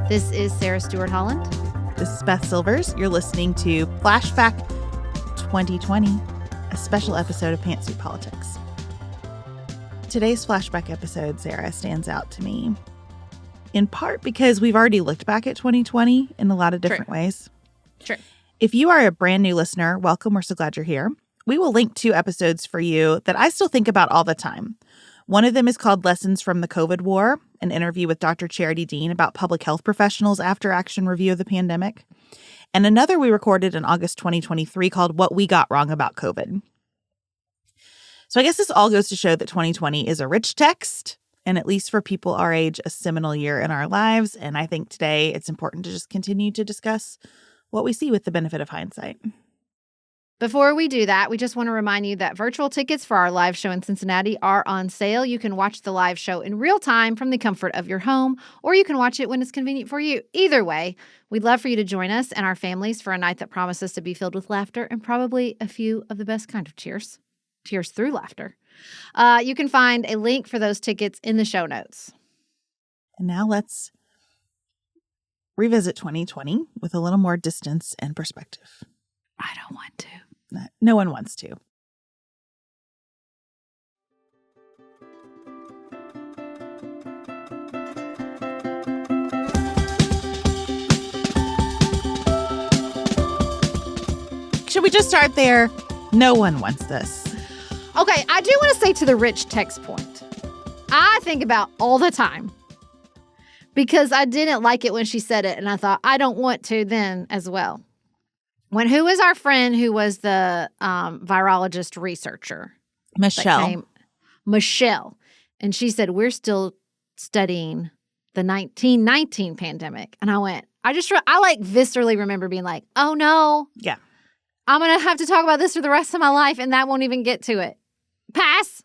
This is Sarah Stewart Holland. This is Beth Silvers. You're listening to Flashback 2020, a special episode of Pantsuit Politics. Today's Flashback episode, Sarah, stands out to me in part because we've already looked back at 2020 in a lot of different ways. True. If you are a brand new listener, welcome. We're so glad you're here. We will link 2 episodes for you that I still think about all the time. One of them is called Lessons from the COVID War, an interview with Dr. Charity Dean about public health professionals after action review of the pandemic. And another we recorded in August 2023 called What We Got Wrong About COVID. So I guess this all goes to show that 2020 is a rich text, and at least for people our age, a seminal year in our lives. And I think today it's important to just continue to discuss what we see with the benefit of hindsight. Before we do that, we just want to remind you that virtual tickets for our live show in Cincinnati are on sale. You can watch the live show in real time from the comfort of your home, or you can watch it when it's convenient for you. Either way, we'd love for you to join us and our families for a night that promises to be filled with laughter and probably a few of the best kind of tears. Tears through laughter. You can find a link for those tickets in the show notes. And now let's revisit 2020 with a little more distance and perspective. I don't want to. No one wants to. Should we just start there? No one wants this. Okay, I do want to say to the rich text point, I think about all the time because I didn't like it when she said it, and I thought, I don't want to then as well. Who was our friend who was the virologist researcher? Michelle. And she said, we're still studying the 1919 pandemic. And I went, I viscerally remember being like, oh no. Yeah. I'm going to have to talk about this for the rest of my life, and that won't even get to it. Pass.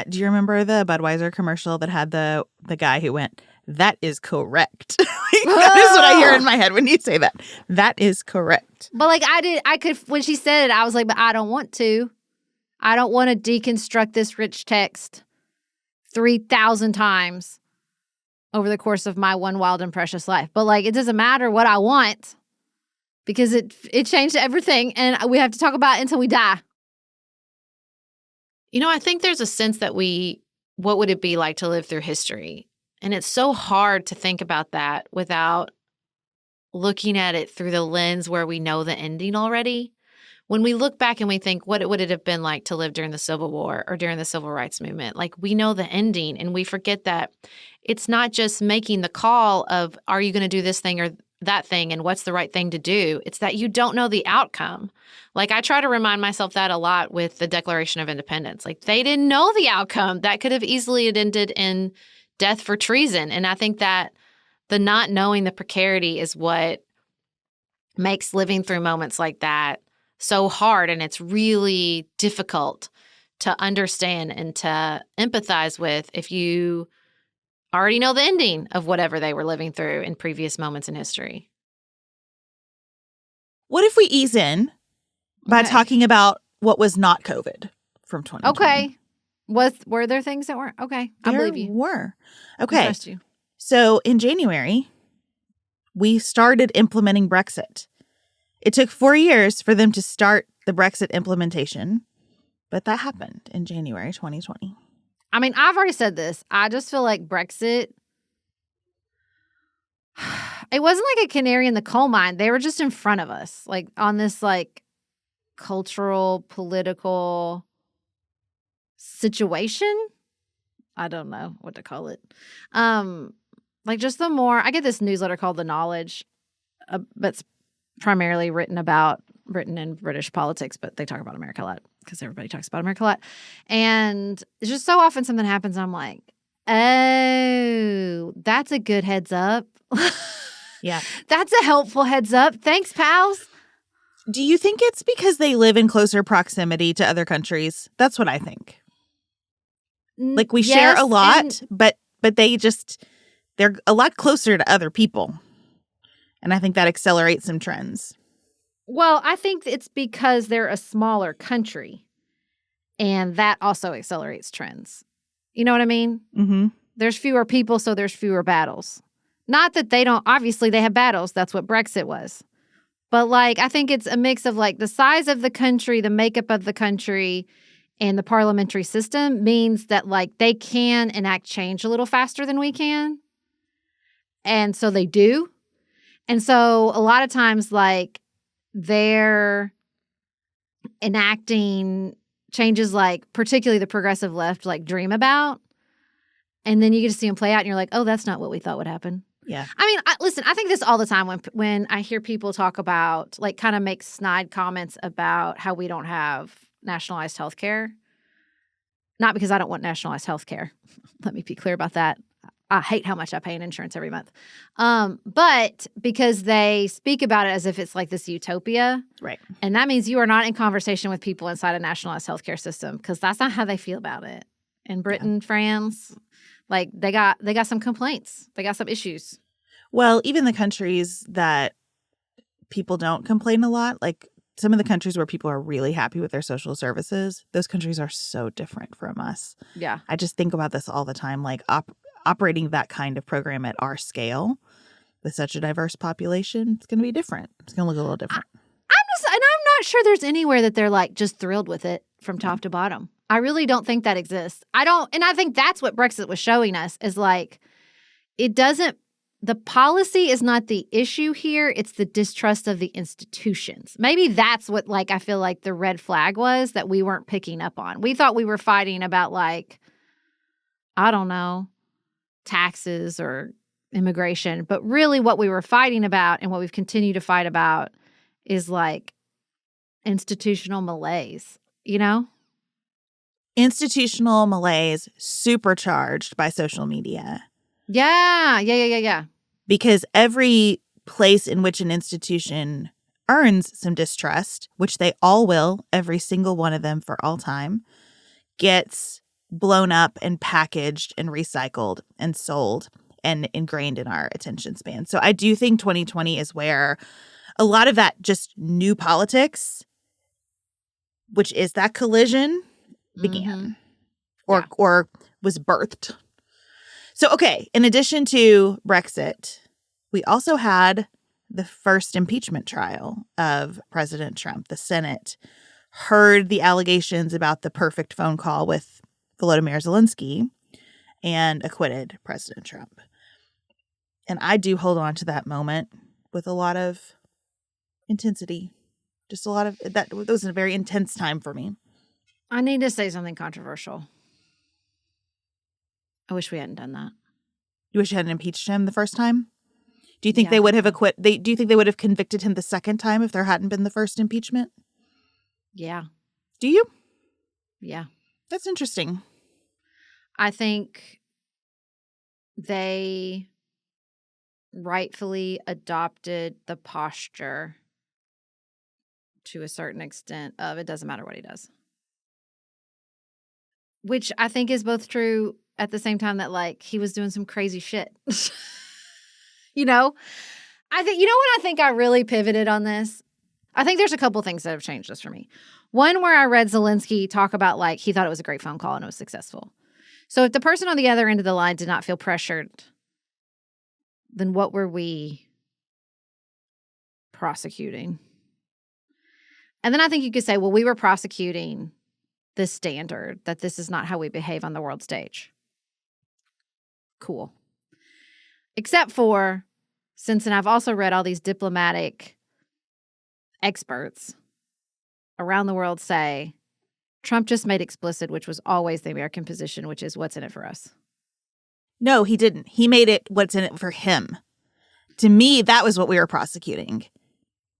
Do you remember the Budweiser commercial that had the guy who went, that is correct? That is what I hear in my head when you say that. That is correct. But when she said it, I was like, but I don't want to. I don't want to deconstruct this rich text 3,000 times over the course of my one wild and precious life. But it doesn't matter what I want because it changed everything, and we have to talk about it until we die. You know, I think there's a sense that what would it be like to live through history? And it's so hard to think about that without looking at it through the lens where we know the ending already. When we look back and we think, what would it have been like to live during the Civil War or during the Civil Rights Movement? We know the ending, and we forget that it's not just making the call of, are you going to do this thing or that thing, and what's the right thing to do? It's that you don't know the outcome. I try to remind myself that a lot with the Declaration of Independence. They didn't know the outcome. That could have easily ended in death for treason. And I think that the not knowing the precarity is what makes living through moments like that so hard. And it's really difficult to understand and to empathize with if you already know the ending of whatever they were living through in previous moments in history. What if we ease in by talking about what was not COVID from 2020? Okay. Were there things that weren't? Okay. I believe you. There were. Okay. I trust you. So in January, we started implementing Brexit. It took 4 years for them to start the Brexit implementation, but that happened in January 2020. I mean, I've already said this. I just feel like Brexit, it wasn't like a canary in the coal mine. They were just in front of us, on this cultural, political situation. I don't know what to call it. Just the more I get this newsletter called The Knowledge, that's primarily written in British politics, but they talk about America a lot because everybody talks about America a lot. And it's just so often something happens, I'm like, oh, that's a good heads up. Yeah. That's a helpful heads up. Thanks, pals. Do you think it's because they live in closer proximity to other countries? That's what I think. We share a lot, but they're a lot closer to other people. And I think that accelerates some trends. Well, I think it's because they're a smaller country, and that also accelerates trends. You know what I mean? Mm-hmm. there's fewer people, so there's fewer battles. Not that they don't, obviously they have battles. That's what Brexit was. But like, I think it's a mix of like the size of the country, the makeup of the country, and the parliamentary system means that like they can enact change a little faster than we can. And so they do. And so a lot of times like they're enacting changes like particularly the progressive left like dream about. And then you get to see them play out and you're like, oh, that's not what we thought would happen. Yeah. I mean, listen, I think this all the time when I hear people talk about, like, kind of make snide comments about how we don't have nationalized health care. Not because I don't want nationalized health care. Let me be clear about that. I hate how much I pay in insurance every month. But because they speak about it as if it's like this utopia. Right. And that means you are not in conversation with people inside a nationalized healthcare system because that's not how they feel about it. In Britain, France, like they got some complaints. They got some issues. Well, even the countries that people don't complain a lot, like some of the countries where people are really happy with their social services, those countries are so different from us. Yeah. I just think about this all the time, like operating that kind of program at our scale with such a diverse population, it's going to be different. It's going to look a little different. I'm not sure there's anywhere that they're like just thrilled with it from top to bottom. I really don't think that exists. And I think that's what Brexit was showing us is like, the policy is not the issue here. It's the distrust of the institutions. Maybe that's what like, I feel like the red flag was that we weren't picking up on. We thought we were fighting about like, I don't know, taxes or immigration. But really what we were fighting about and what we've continued to fight about is like institutional malaise, you know? Institutional malaise supercharged by social media. Yeah. Because every place in which an institution earns some distrust, which they all will, every single one of them for all time, gets blown up and packaged and recycled and sold and ingrained in our attention span. So I do think 2020 is where a lot of that just new politics, which is that collision, began or was birthed. So, okay, in addition to Brexit, we also had the first impeachment trial of President Trump. The Senate heard the allegations about the perfect phone call with Volodymyr Zelensky and acquitted President Trump. And I do hold on to that moment with a lot of intensity. Just a lot of that. It was a very intense time for me. I need to say something controversial. I wish we hadn't done that. You wish you hadn't impeached him the first time? Do you think they would have do you think they would have convicted him the second time if there hadn't been the first impeachment? Yeah. Do you? Yeah. That's interesting. I think they rightfully adopted the posture to a certain extent of it doesn't matter what he does. Which I think is both true at the same time that, like, he was doing some crazy shit. You know? I think, you know what I think I really pivoted on this? I think there's a couple things that have changed this for me. One where I read Zelensky talk about, like, he thought it was a great phone call and it was successful. So if the person on the other end of the line did not feel pressured, then what were we prosecuting? And then I think you could say, well, we were prosecuting this standard that this is not how we behave on the world stage. Cool. Except for, and I've also read all these diplomatic experts around the world say, Trump just made explicit, which was always the American position, which is what's in it for us. No, he didn't. He made it what's in it for him. To me, that was what we were prosecuting.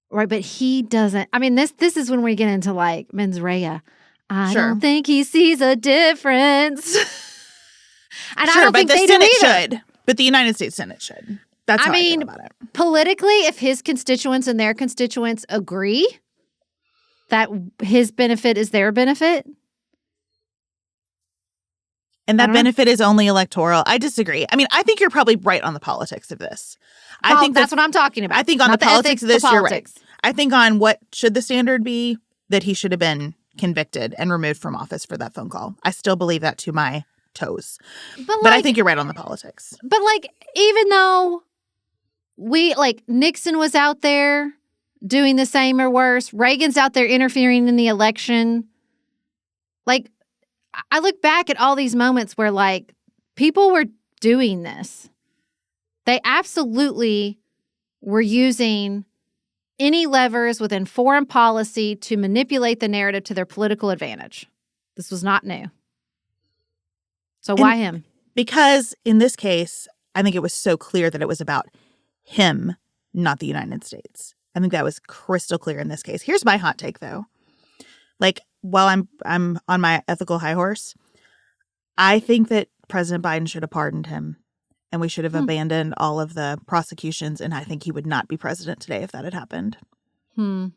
Right, but he doesn't. I mean, this is when we get into, like, mens rea. I don't think he sees a difference. And sure, I don't but think the they Senate do either. should. But the United States Senate should. That's how I feel about it. Politically, if his constituents and their constituents agree that his benefit is their benefit. And that benefit is only electoral. I disagree. I mean, I think you're probably right on the politics of this. I think that's what I'm talking about. I think on Not the politics of this, you're right. politics. I think on what should the standard be, that he should have been convicted and removed from office for that phone call. I still believe that to my toes. But I think you're right on the politics. But even though Nixon was out there doing the same or worse, Reagan's out there interfering in the election. I look back at all these moments where people were doing this. They absolutely were using any levers within foreign policy to manipulate the narrative to their political advantage. This was not new. So why him? Because in this case, I think it was so clear that it was about him, not the United States. I think that was crystal clear in this case. Here's my hot take, though. While I'm on my ethical high horse, I think that President Biden should have pardoned him, and we should have abandoned all of the prosecutions, and I think he would not be president today if that had happened. I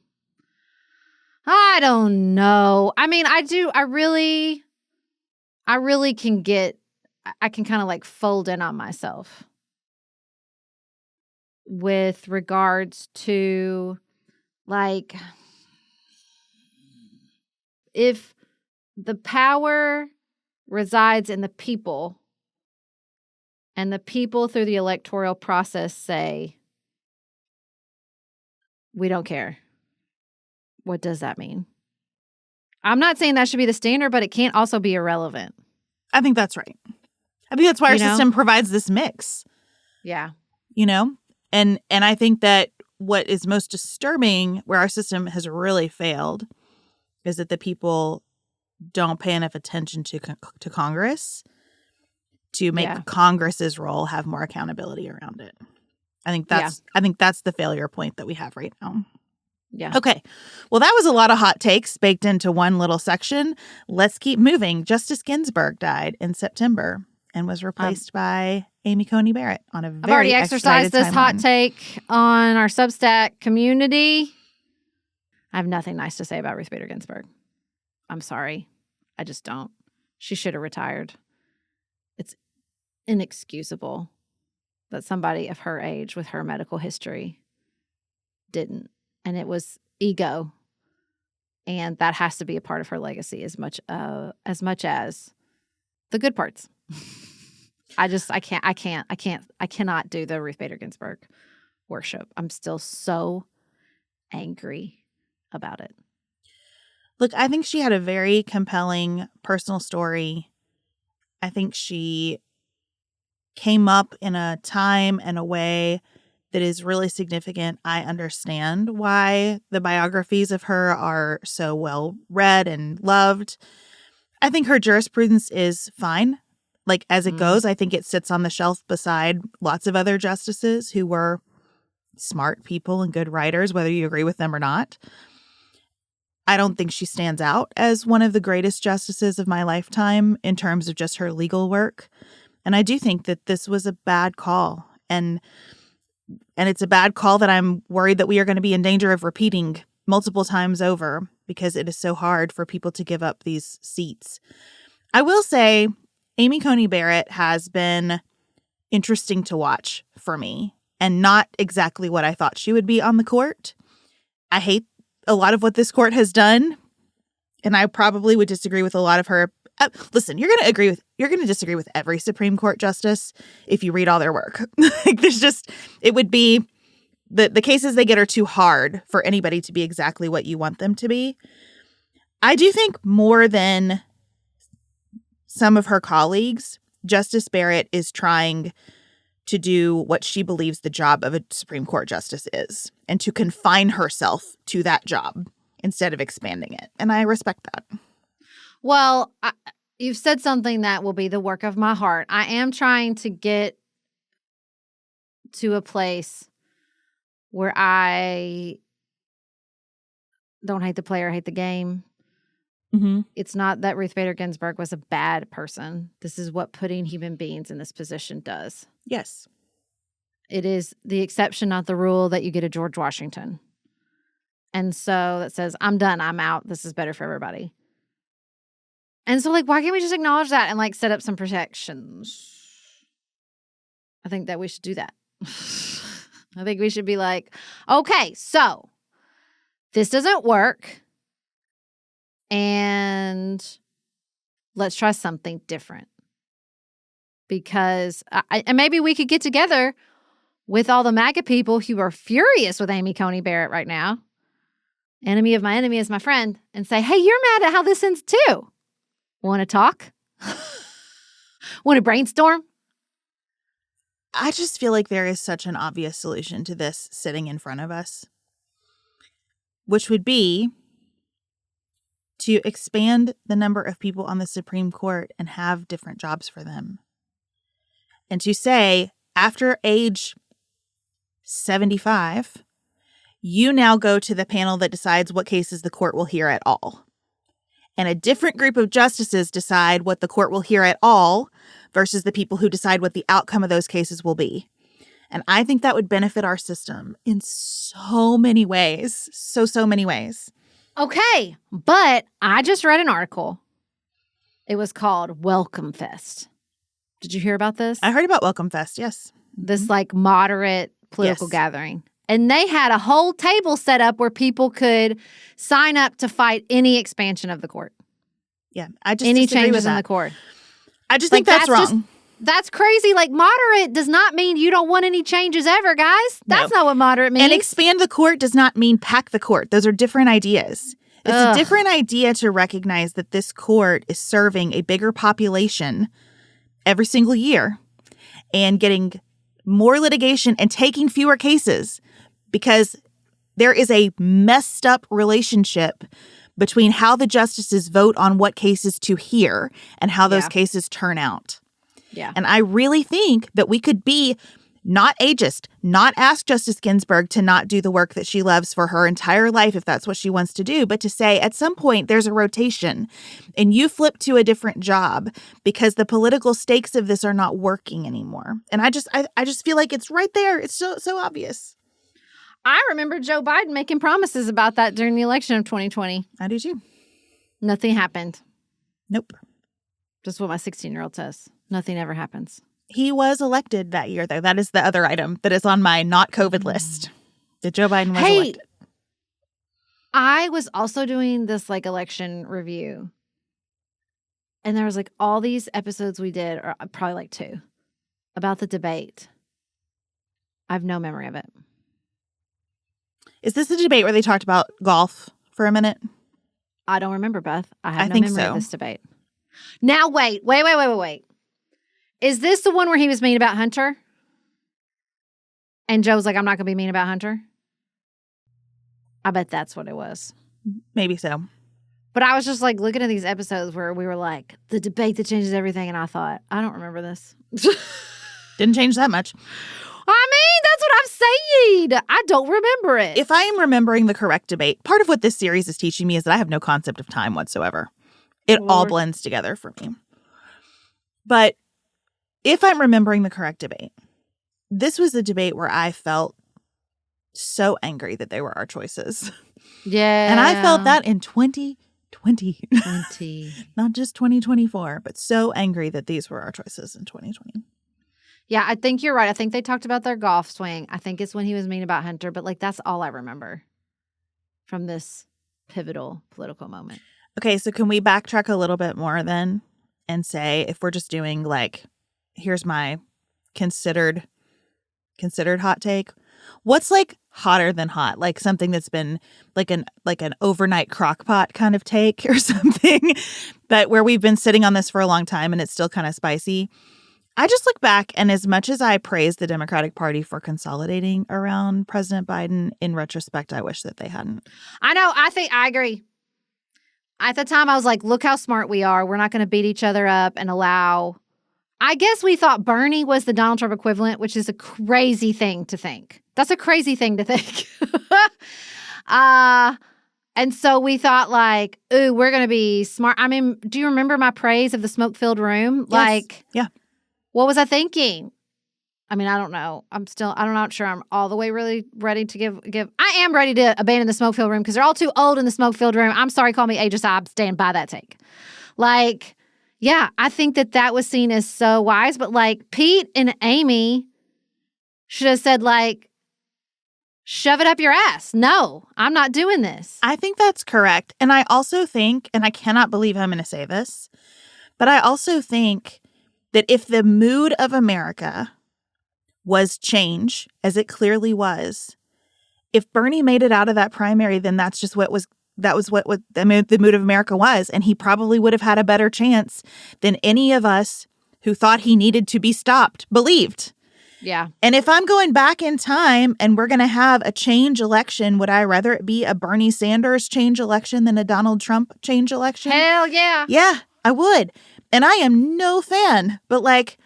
don't know. I mean, I really can I can kind of fold in on myself with regards to if the power resides in the people and the people through the electoral process say, we don't care. What does that mean? I'm not saying that should be the standard, but it can't also be irrelevant. I think that's right. I think that's why our system provides this mix. Yeah. And I think that what is most disturbing, where our system has really failed, is that the people don't pay enough attention to Congress to make Congress's role have more accountability around it. I think that's the failure point that we have right now. Yeah. Okay. Well, that was a lot of hot takes baked into one little section. Let's keep moving. Justice Ginsburg died in September and was replaced by Amy Coney Barrett on a very I've already exercised this hot timeline. take on our Substack community. I have nothing nice to say about Ruth Bader Ginsburg. I'm sorry. I just don't. She should have retired. It's inexcusable that somebody of her age with her medical history didn't. And it was ego. And that has to be a part of her legacy as much as the good parts. I cannot do the Ruth Bader Ginsburg worship. I'm still so angry about it. Look, I think she had a very compelling personal story. I think she came up in a time and a way that is really significant. I understand why the biographies of her are so well read and loved. I think her jurisprudence is fine. As it goes, I think it sits on the shelf beside lots of other justices who were smart people and good writers, whether you agree with them or not. I don't think she stands out as one of the greatest justices of my lifetime in terms of just her legal work. And I do think that this was a bad call. And it's a bad call that I'm worried that we are going to be in danger of repeating multiple times over because it is so hard for people to give up these seats. I will say Amy Coney Barrett has been interesting to watch for me and not exactly what I thought she would be on the court. I hate a lot of what this court has done, and I probably would disagree with a lot of her. Listen, you're going to disagree with every Supreme Court justice if you read all their work. It would be the cases they get are too hard for anybody to be exactly what you want them to be. I do think more than some of her colleagues, Justice Barrett is trying to do what she believes the job of a Supreme Court justice is, and to confine herself to that job instead of expanding it. And I respect that. Well, you've said something that will be the work of my heart. I am trying to get to a place where I don't hate the player, hate the game. Mm-hmm. It's not that Ruth Bader Ginsburg was a bad person. This is what putting human beings in this position does. Yes. It is the exception, not the rule, that you get a George Washington. And so that says, I'm done, I'm out, this is better for everybody. And so, why can't we just acknowledge that and, set up some protections? I think that we should do that. I think we should be okay, so this doesn't work. And let's try something different. because and maybe we could get together with all the MAGA people who are furious with Amy Coney Barrett right now. Enemy of my enemy is my friend. And say, hey, you're mad at how this ends too. Want to talk? Want to brainstorm? I just feel like there is such an obvious solution to this sitting in front of us, which would be to expand the number of people on the Supreme Court and have different jobs for them. And to say, after age 75, you now go to the panel that decides what cases the court will hear at all. And a different group of justices decide what the court will hear at all versus the people who decide what the outcome of those cases will be. And I think that would benefit our system in so many ways. So many ways. Okay, but I just read an article. It was called Welcome Fest. Did you hear about this? I heard about Welcome Fest, yes. This like moderate political gathering. And they had a whole table set up where people could sign up to fight any expansion of the court. Yeah, I just any disagree changes with that. in the court. I just think that's wrong. That's crazy. Like, moderate does not mean you don't want any changes ever, guys. That's not what moderate means. And expand the court does not mean pack the court. Those are different ideas. It's a different idea to recognize that this court is serving a bigger population every single year and getting more litigation and taking fewer cases because there is a messed up relationship between how the justices vote on what cases to hear and how those cases turn out. Yeah. And I really think that we could be not ageist, not ask Justice Ginsburg to not do the work that she loves for her entire life if that's what she wants to do, but to say at some point there's a rotation and you flip to a different job because the political stakes of this are not working anymore. And I just feel like it's right there. It's so obvious. I remember Joe Biden making promises about that during the election of 2020. I do too. Nothing happened. Nope. Just what my 16-year-old says. Nothing ever happens. He was elected that year, though. That is the other item that is on my not COVID list. That Joe Biden was elected. I was also doing this like election review. And there was like all these episodes we did, or probably like 2, about the debate. I have no memory of it. Is this the debate where they talked about golf for a minute? I don't remember, Beth. I have no memory of this debate. Now, wait. Is this the one where he was mean about Hunter? And Joe's like, I'm not going to be mean about Hunter? I bet that's what it was. Maybe so. But I was just like looking at these episodes where we were like, the debate that changes everything. And I thought, I don't remember this. Didn't change that much. I mean, that's what I'm saying. I don't remember it. If I am remembering the correct debate, part of what this series is teaching me is that I have no concept of time whatsoever. It all blends together for me. But if I'm remembering the correct debate, this was a debate where I felt so angry that they were our choices. Yeah. And I felt that in 2020. Not just 2024, but so angry that these were our choices in 2020. Yeah, I think you're right. I think they talked about their golf swing. I think it's when he was mean about Hunter, but like that's all I remember from this pivotal political moment. Okay, so can we backtrack a little bit more then and say if we're just doing like, here's my considered hot take. What's like hotter than hot? Like something that's been like an overnight crock pot kind of take or something, but where we've been sitting on this for a long time and it's still kind of spicy. I just look back, and as much as I praise the Democratic Party for consolidating around President Biden, in retrospect, I wish that they hadn't. I know. I agree. At the time, I was like, look how smart we are. We're not going to beat each other up and allow... I guess we thought Bernie was the Donald Trump equivalent, which is a crazy thing to think. That's a crazy thing to think. And so we thought like, ooh, we're going to be smart. I mean, do you remember my praise of the smoke-filled room? Yes. Like, yeah. What was I thinking? I mean, I don't know. I'm not sure I'm all the way really ready to give. I am ready to abandon the smoke-filled room because they're all too old in the smoke-filled room. I'm sorry, call me ageist. I stand by that take. Like, yeah, I think that was seen as so wise. But like Pete and Amy should have said like, shove it up your ass. No, I'm not doing this. I think that's correct. And I also think, and I cannot believe I'm going to say this, but I also think that if the mood of America was change, as it clearly was, if Bernie made it out of that primary, then that was what the mood of America was. And he probably would have had a better chance than any of us who thought he needed to be stopped believed. Yeah. And if I'm going back in time and we're going to have a change election, would I rather it be a Bernie Sanders change election than a Donald Trump change election? Hell yeah. Yeah, I would. And I am no fan, but like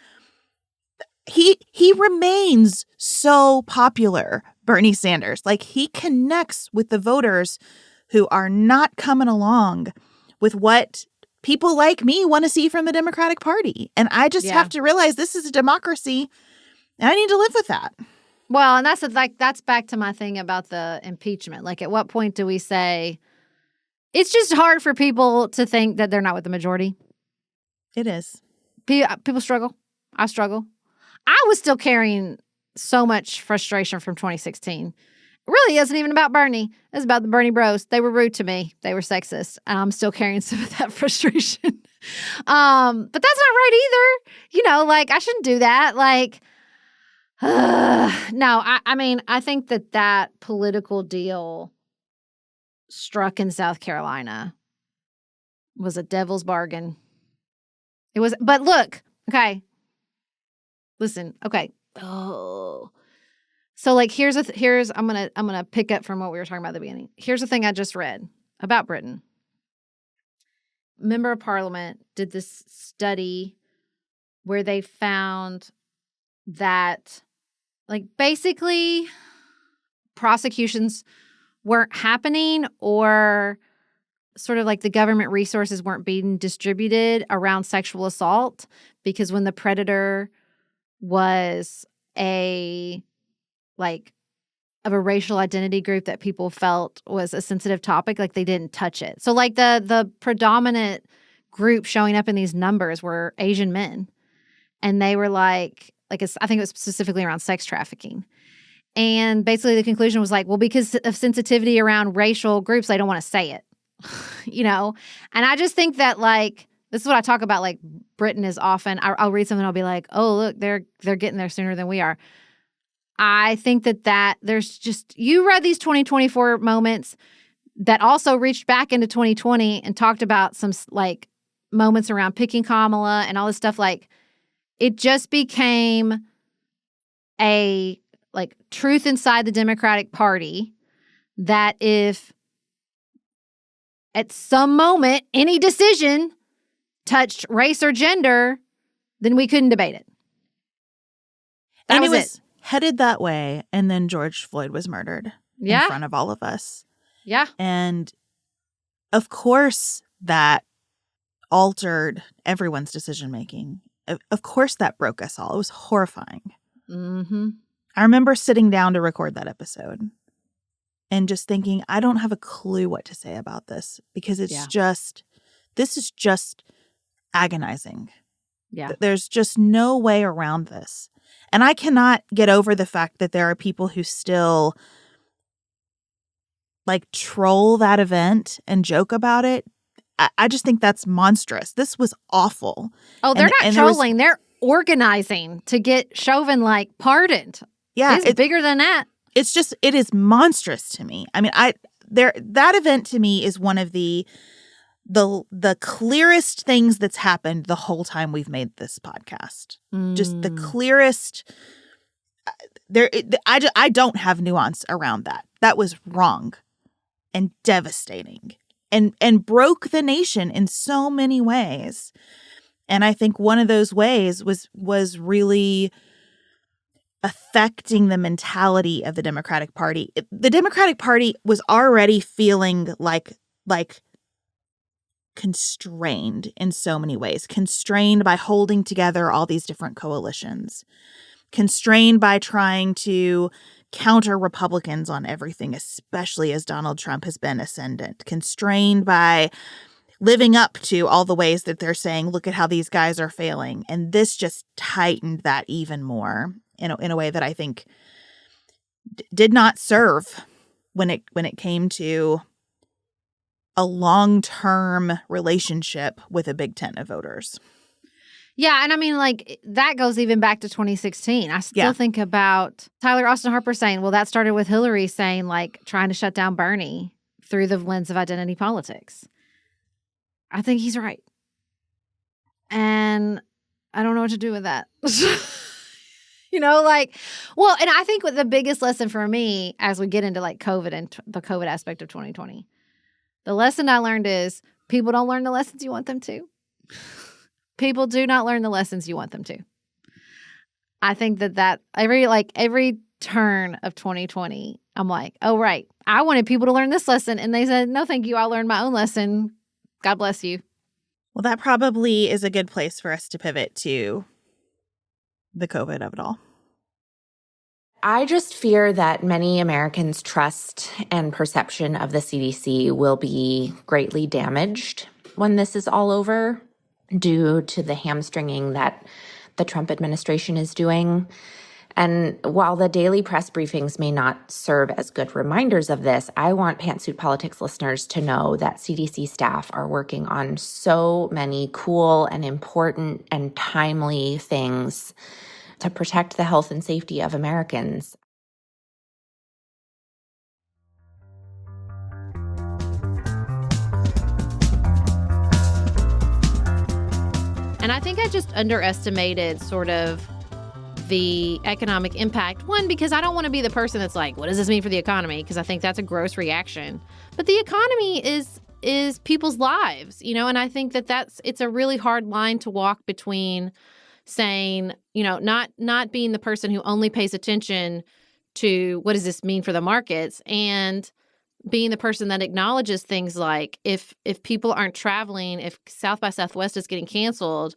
he remains so popular, Bernie Sanders. Like he connects with the voters who are not coming along with what people like me want to see from the Democratic Party. And I just have to realize this is a democracy. And I need to live with that. Well, and that's back to my thing about the impeachment. Like, at what point do we say it's just hard for people to think that they're not with the majority? It is. People struggle. I struggle. I was still carrying so much frustration from 2016. It really isn't even about Bernie. It's about the Bernie bros. They were rude to me. They were sexist. And I'm still carrying some of that frustration. But that's not right either. You know, like, I shouldn't do that. Like, no, I mean, I think that political deal struck in South Carolina was a devil's bargain. It was, but look, okay, listen, okay. Oh, so like, I'm gonna pick up from what we were talking about at the beginning. Here's the thing I just read about Britain. Member of Parliament did this study where they found that, like, basically prosecutions weren't happening, or sort of like the government resources weren't being distributed around sexual assault, because when the predator was of a racial identity group that people felt was a sensitive topic, like, they didn't touch it. So like the predominant group showing up in these numbers were Asian men. And they were I think it was specifically around sex trafficking. And basically the conclusion was like, well, because of sensitivity around racial groups, they don't want to say it, you know? And I just think that, like, this is what I talk about, like, Britain is often, I'll read something and I'll be like, oh, look, they're getting there sooner than we are. I think that there's just, you read these 2024 moments that also reached back into 2020 and talked about some, like, moments around picking Kamala and all this stuff. Like, it just became a, like, truth inside the Democratic Party that if at some moment any decision touched race or gender, then we couldn't debate it. And it was headed that way, and then George Floyd was murdered in front of all of us. Yeah. And of course that altered everyone's decision-making. Of course that broke us all. It was horrifying. Mm-hmm. I remember sitting down to record that episode and just thinking, I don't have a clue what to say about this, because this is just agonizing. Yeah. There's just no way around this. And I cannot get over the fact that there are people who still, like, troll that event and joke about it. I just think that's monstrous. This was awful. Oh, they're not trolling. They're organizing to get Chauvin, like, pardoned. Yeah. It's bigger than that. It's just, it is monstrous to me. I mean, that event to me is one of the clearest things that's happened the whole time we've made this podcast. Just the clearest. I don't have nuance around that. That was wrong and devastating and broke the nation in so many ways. And I think one of those ways was really affecting the mentality of the Democratic Party. The Democratic Party was already feeling like constrained in so many ways, constrained by holding together all these different coalitions, constrained by trying to counter Republicans on everything, especially as Donald Trump has been ascendant, constrained by living up to all the ways that they're saying, look at how these guys are failing. And this just tightened that even more in a way that I think did not serve when it came to a long-term relationship with a big tent of voters. Yeah, and I mean, like, that goes even back to 2016. I still think about Tyler Austin Harper saying, well, that started with Hillary saying, like, trying to shut down Bernie through the lens of identity politics. I think he's right. And I don't know what to do with that. Like, well, and I think what the biggest lesson for me as we get into, like, COVID and the COVID aspect of 2020, the lesson I learned is people don't learn the lessons you want them to. People do not learn the lessons you want them to. I think that every turn of 2020, I'm like, oh, right. I wanted people to learn this lesson. And they said, no, thank you. I learned my own lesson. God bless you. Well, that probably is a good place for us to pivot to the COVID of it all. I just fear that many Americans' trust and perception of the CDC will be greatly damaged when this is all over, due to the hamstringing that the Trump administration is doing. And while the daily press briefings may not serve as good reminders of this, I want Pantsuit Politics listeners to know that CDC staff are working on so many cool and important and timely things to protect the health and safety of Americans. And I think I just underestimated sort of the economic impact. One, because I don't want to be the person that's like, what does this mean for the economy? Because I think that's a gross reaction. But the economy is people's lives, and I think it's a really hard line to walk between saying, not being the person who only pays attention to what does this mean for the markets, and being the person that acknowledges things like if people aren't traveling, if South by Southwest is getting canceled,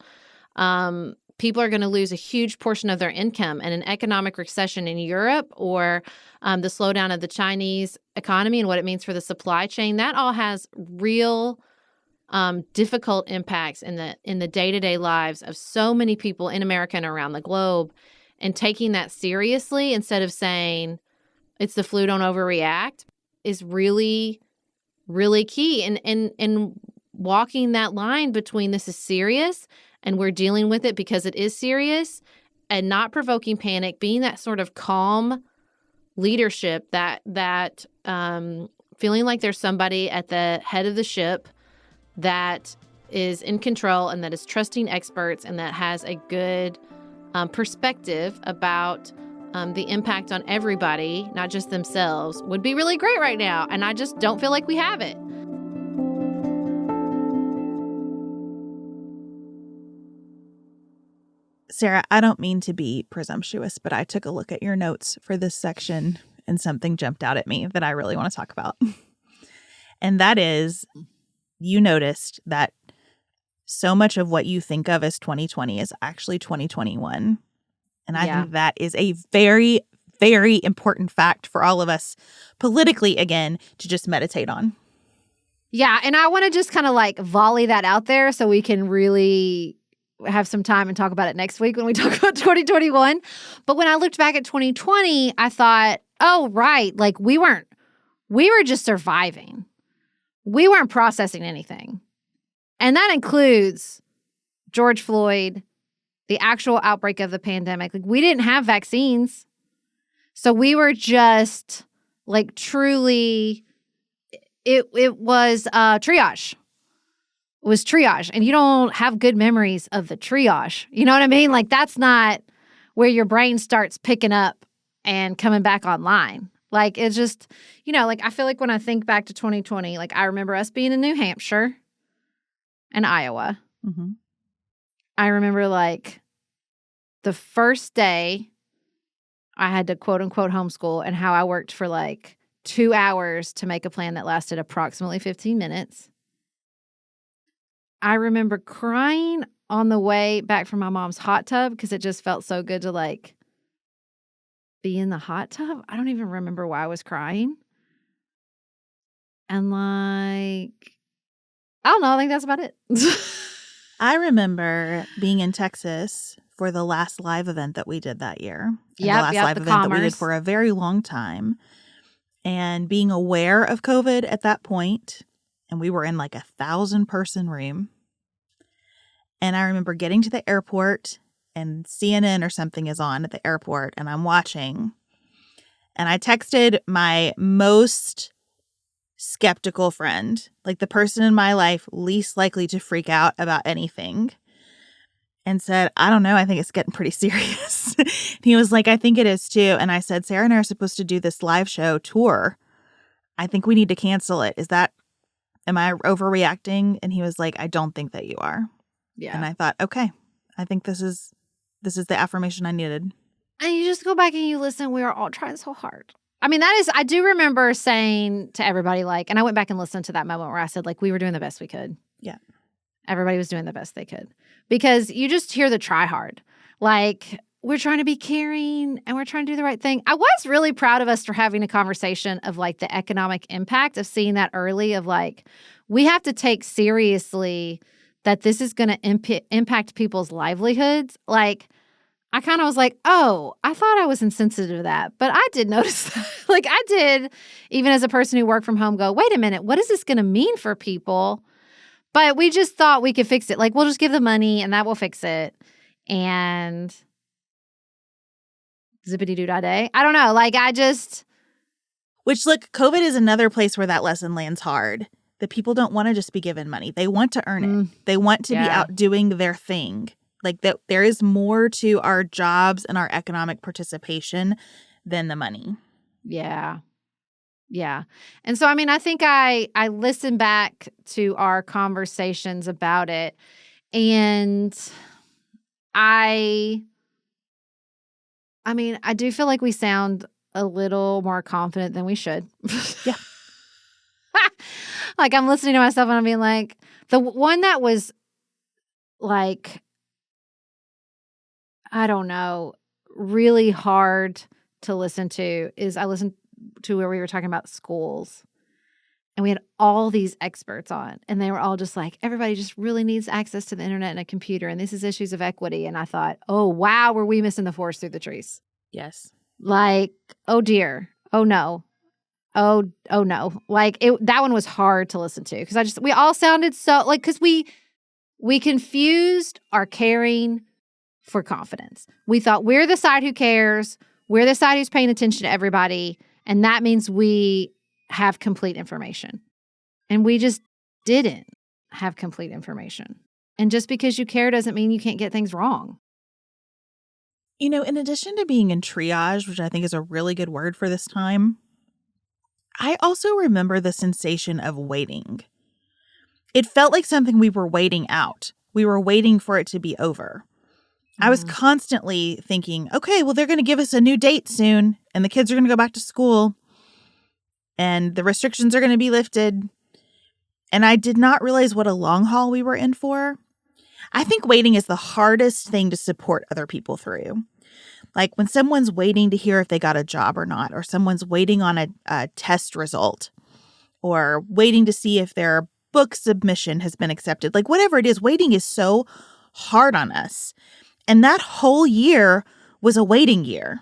people are going to lose a huge portion of their income. And an economic recession in Europe, or the slowdown of the Chinese economy and what it means for the supply chain, that all has real difficult impacts in the day-to-day lives of so many people in America and around the globe. And taking that seriously instead of saying it's the flu, don't overreact, is really, really key. And walking that line between this is serious and we're dealing with it because it is serious, and not provoking panic, being that sort of calm leadership that feeling like there's somebody at the head of the ship that is in control and that is trusting experts and that has a good perspective about the impact on everybody, not just themselves, would be really great right now. And I just don't feel like we have it. Sarah, I don't mean to be presumptuous, but I took a look at your notes for this section and something jumped out at me that I really want to talk about. And that is, you noticed that so much of what you think of as 2020 is actually 2021. And I think that is a very, very important fact for all of us politically, again, to just meditate on. Yeah, and I want to just kind of like volley that out there so we can really have some time and talk about it next week when we talk about 2021. But when I looked back at 2020, I thought, oh, right, like we were just surviving. We weren't processing anything. And that includes George Floyd, the actual outbreak of the pandemic. Like, we didn't have vaccines. So we were just like truly, it was triage. It was triage. And you don't have good memories of the triage. You know what I mean? Like, that's not where your brain starts picking up and coming back online. Like, it's just, like I feel like when I think back to 2020, like I remember us being in New Hampshire and Iowa. Mm-hmm. I remember like the first day I had to quote unquote homeschool, and how I worked for like 2 hours to make a plan that lasted approximately 15 minutes. I remember crying on the way back from my mom's hot tub because it just felt so good to like be in the hot tub. I don't even remember why I was crying. And like, I don't know. I think that's about it. I remember being in Texas for the last live event that we did that year. The last live event that we did for a very long time. And being aware of COVID at that point, and we were in like 1,000-person room. And I remember getting to the airport and CNN or something is on at the airport and I'm watching. And I texted my most skeptical friend, like the person in my life least likely to freak out about anything, and said, I don't know, I think it's getting pretty serious. He was like, I think it is too. And I said, Sarah and I are supposed to do this live show tour. I think we need to cancel it. Am I overreacting? And he was like, I don't think that you are. Yeah. And I thought, okay, I think this is the affirmation I needed. And you just go back and you listen. We are all trying so hard. I mean, I do remember saying to everybody, like, and I went back and listened to that moment where I said, like, we were doing the best we could. Yeah. Everybody was doing the best they could. Because you just hear the try hard. Like, we're trying to be caring and we're trying to do the right thing. I was really proud of us for having a conversation of, like, the economic impact of seeing that early of, like, we have to take seriously that this is going to impact people's livelihoods. Like, I kind of was like, oh, I thought I was insensitive to that. But I did notice that. Like, I did, even as a person who worked from home, go, wait a minute, what is this going to mean for people? But we just thought we could fix it. Like, we'll just give the money and that will fix it. And zippity-doo-dah-day. I don't know. Like, Which, look, COVID is another place where that lesson lands hard. The people don't want to just be given money. They want to earn it. They want to be out doing their thing. Like, that there is more to our jobs and our economic participation than the money. Yeah. Yeah. And so, I mean, I think I listened back to our conversations about it, and I mean, I do feel like we sound a little more confident than we should. Yeah. Like, I'm listening to myself and I'm being like, the one that was like, I don't know, really hard to listen to is I listened to where we were talking about schools. And we had all these experts on, and they were all just like, everybody just really needs access to the internet and a computer, and this is issues of equity. And I thought, oh, wow, were we missing the forest through the trees? Yes. Like, oh, dear. Oh, no. Oh, no. Like, that one was hard to listen to because we all sounded so, like, because we confused our caring for confidence. We thought we're the side who cares. We're the side who's paying attention to everybody. And that means we have complete information. And we just didn't have complete information. And just because you care doesn't mean you can't get things wrong. You know, in addition to being in triage, which I think is a really good word for this time, I also remember the sensation of waiting. It felt like something we were waiting out. We were waiting for it to be over. I was constantly thinking, okay, well, they're going to give us a new date soon, and the kids are going to go back to school, and the restrictions are going to be lifted. And I did not realize what a long haul we were in for. I think waiting is the hardest thing to support other people through. Like when someone's waiting to hear if they got a job or not, or someone's waiting on a test result, or waiting to see if their book submission has been accepted. Like whatever it is, waiting is so hard on us. And that whole year was a waiting year.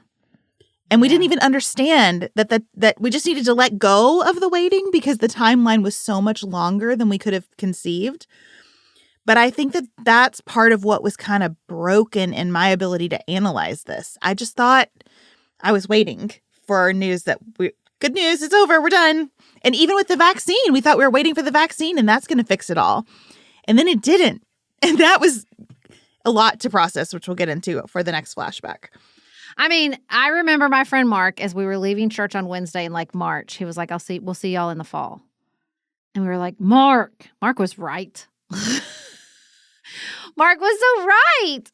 And we didn't even understand that we just needed to let go of the waiting because the timeline was so much longer than we could have conceived. But I think that that's part of what was kind of broken in my ability to analyze this. I just thought I was waiting for news that good news, it's over, we're done. And even with the vaccine, we thought we were waiting for the vaccine and that's going to fix it all. And then it didn't. And that was a lot to process, which we'll get into for the next flashback. I mean, I remember my friend Mark, as we were leaving church on Wednesday in like March, he was like, we'll see y'all in the fall. And we were like, Mark was right. Mark was so right.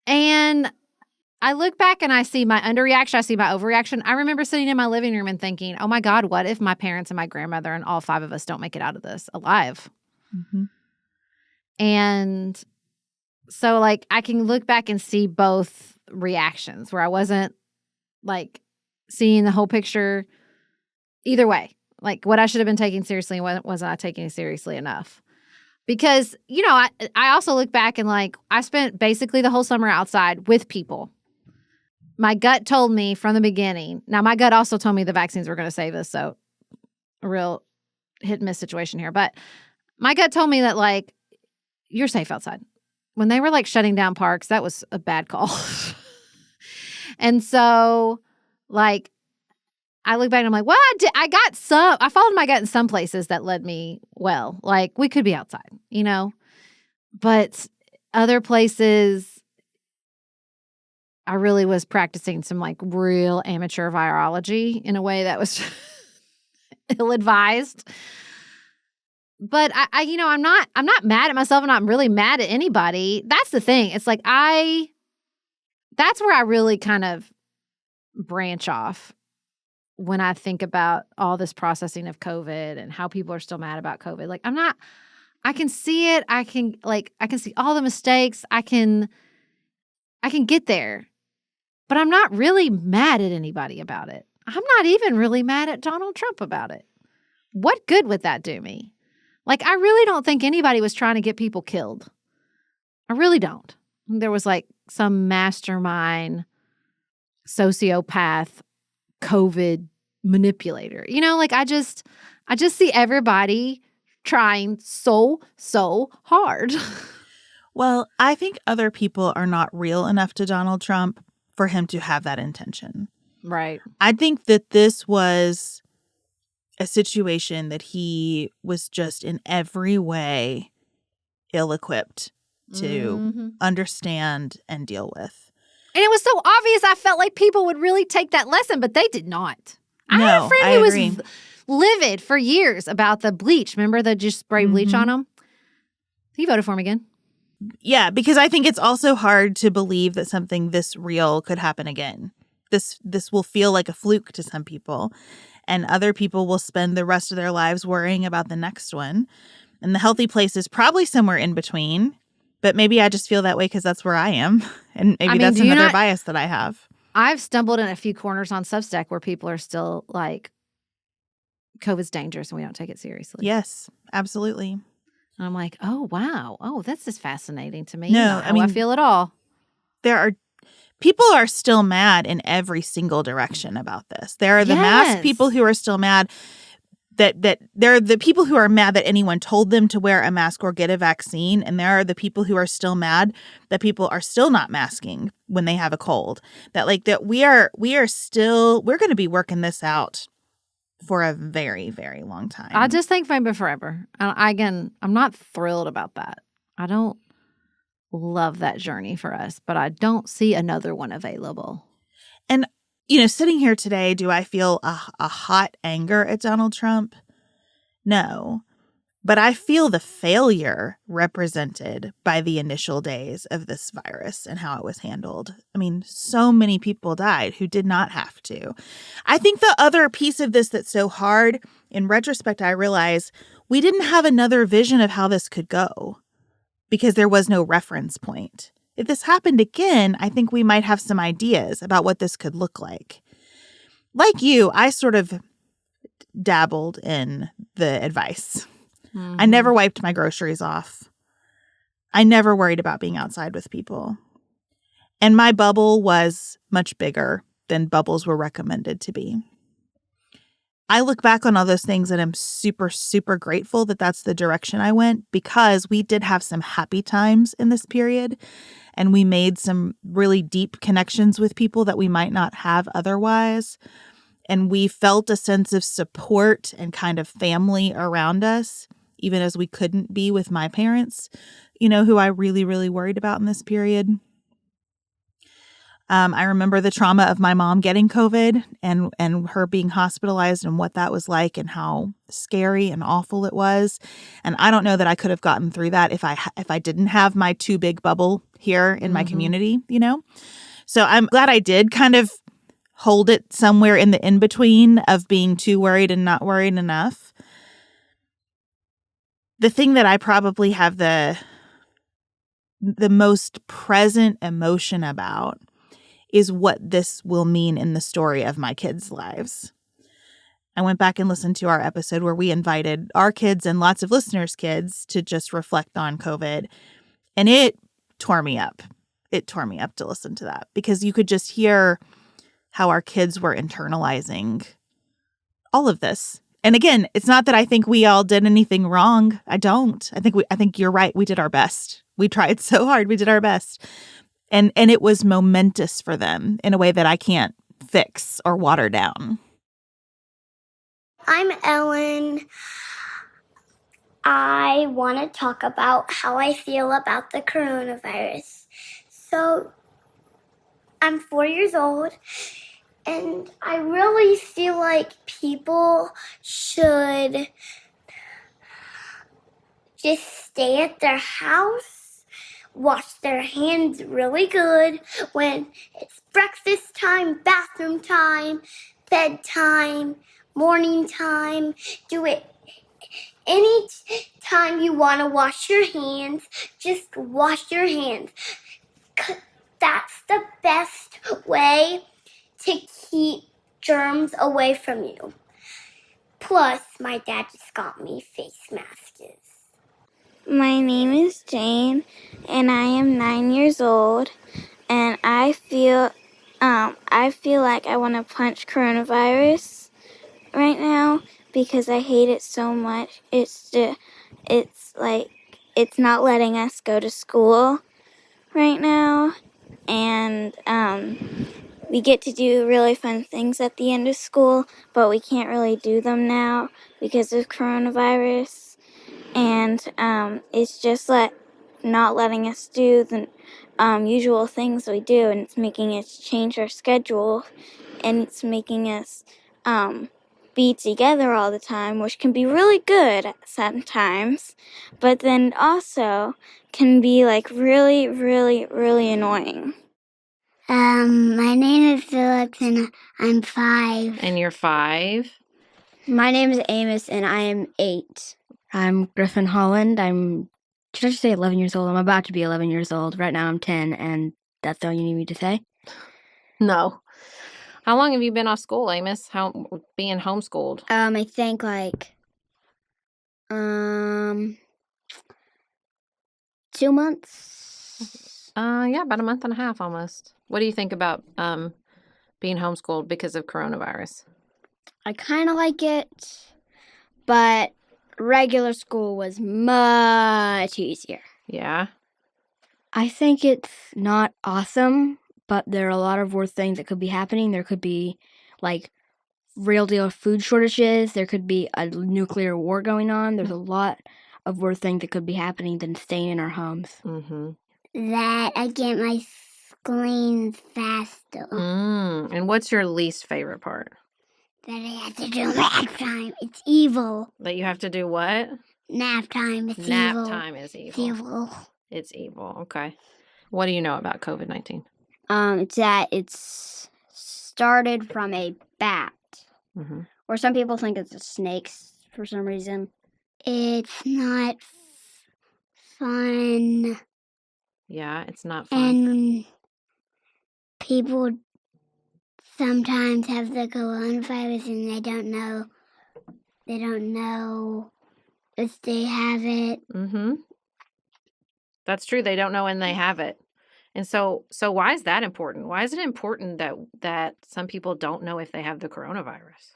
And I look back and I see my underreaction. I see my overreaction. I remember sitting in my living room and thinking, oh my God, what if my parents and my grandmother and all 5 of us don't make it out of this alive? Mm-hmm. And so like I can look back and see both reactions where I wasn't like seeing the whole picture either way. Like what I should have been taking seriously wasn't I taking it seriously enough? Because, you know, I also look back and like I spent basically the whole summer outside with people. My gut told me from the beginning. Now, my gut also told me the vaccines were going to save us. So a real hit and miss situation here. But my gut told me that like you're safe outside. when they were like shutting down parks, that was a bad call. And so like I look back and I'm like, well, I followed my gut in some places that led me well. Like we could be outside, you know, but other places I really was practicing some like real amateur virology in a way that was ill-advised. But I you know, I'm not mad at myself and I'm really mad at anybody. That's the thing. It's like that's where I really kind of branch off when I think about all this processing of COVID and how people are still mad about COVID. Like I can see it. I can see all the mistakes. I can get there. But I'm not really mad at anybody about it. I'm not even really mad at Donald Trump about it. What good would that do me? Like, I really don't think anybody was trying to get people killed. I really don't. There was like some mastermind, sociopath, COVID manipulator. You know, like I just see everybody trying so hard. Well, I think other people are not real enough to Donald Trump for him to have that intention. Right. I think that this was a situation that he was just in every way ill-equipped to understand and deal with. And it was so obvious. I felt like people would really take that lesson, but they did not. I had No, a friend I who agree. was livid for years about the bleach. Remember the just spray bleach on him? He voted for him again. Yeah, because I think it's also hard to believe that something this real could happen again. This will feel like a fluke to some people, and other people will spend the rest of their lives worrying about the next one. And the healthy place is probably somewhere in between, but maybe I just feel that way because that's where I am. And maybe that's another bias that I have. I've stumbled in a few corners on Substack where people are still like, COVID's dangerous and we don't take it seriously. Yes, absolutely. And I'm like, oh, wow. Oh, this is fascinating to me. No, Not how I feel at all. People are still mad in every single direction about this. There are the masked people who are still mad that there are the people who are mad that anyone told them to wear a mask or get a vaccine. And there are the people who are still mad that people are still not masking when they have a cold. That we are still, we're going to be working this out for a very, very long time. I just think maybe forever. Again, I'm not thrilled about that. I don't love that journey for us, but I don't see another one available. And, you know, sitting here today, do I feel a hot anger at Donald Trump? No. But I feel the failure represented by the initial days of this virus and how it was handled. I mean, so many people died who did not have to. I think the other piece of this that's so hard, in retrospect, I realize we didn't have another vision of how this could go because there was no reference point. If this happened again, I think we might have some ideas about what this could look like. Like you, I sort of dabbled in the advice. I never wiped my groceries off. I never worried about being outside with people. And my bubble was much bigger than bubbles were recommended to be. I look back on all those things and I'm super, super grateful that that's the direction I went because we did have some happy times in this period and we made some really deep connections with people that we might not have otherwise. And we felt a sense of support and kind of family around us, even as we couldn't be with my parents, you know, who I really, really worried about in this period. I remember the trauma of my mom getting COVID and her being hospitalized and what that was like and how scary and awful it was. And I don't know that I could have gotten through that if I didn't have my too big bubble here in my community, you know? So I'm glad I did kind of hold it somewhere in the in-between of being too worried and not worried enough. The thing that I probably have the most present emotion about is what this will mean in the story of my kids' lives. I went back and listened to our episode where we invited our kids and lots of listeners' kids to just reflect on COVID. And it tore me up. It tore me up to listen to that because you could just hear how our kids were internalizing all of this. And again, it's not that I think we all did anything wrong. I don't. I think you're right. We did our best. We tried so hard. We did our best. And it was momentous for them in a way that I can't fix or water down. I'm Ellen. I want to talk about how I feel about the coronavirus. So, I'm 4 years old, and I really feel like people should just stay at their house, wash their hands really good when it's breakfast time, bathroom time, bedtime, morning time. Do it any time you want to wash your hands, just wash your hands. That's the best way to keep germs away from you. Plus, my dad just got me face masks. My name is Jane, and I am 9 years old, and I feel like I want to punch coronavirus right now because I hate it so much. It's not letting us go to school right now, and we get to do really fun things at the end of school, but we can't really do them now because of coronavirus. And it's just not letting us do the usual things we do, and it's making us change our schedule, and it's making us be together all the time, which can be really good sometimes, but then also can be like really, really, really annoying. My name is Phillips, and I'm 5. And you're 5? My name is Amos, and I am 8. I'm Griffin Holland. Should I just say 11 years old? I'm about to be 11 years old. Right now I'm 10, and that's all you need me to say? No. How long have you been off school, Amos? Being homeschooled? I think 2 months. Yeah, about a month and a half almost. What do you think about being homeschooled because of coronavirus? I kind of like it, but regular school was much easier. Yeah? I think it's not awesome, but there are a lot of worse things that could be happening. There could be, real deal food shortages. There could be a nuclear war going on. There's a lot of worse things that could be happening than staying in our homes. Mm-hmm. That I get my screens faster. And what's your least favorite part? That I have to do nap time. It's evil. That you have to do what? Nap time. It's Nap evil. time is evil. It's evil. It's evil. Okay. What do you know about COVID-19? It's that it's started from a bat. Mm-hmm. Or some people think it's a snake for some reason. It's not fun. Yeah, it's not fun. And people sometimes have the coronavirus and they don't know if they have it. Mm-hmm. That's true. They don't know when they have it. And so why is that important? Why is it important that some people don't know if they have the coronavirus?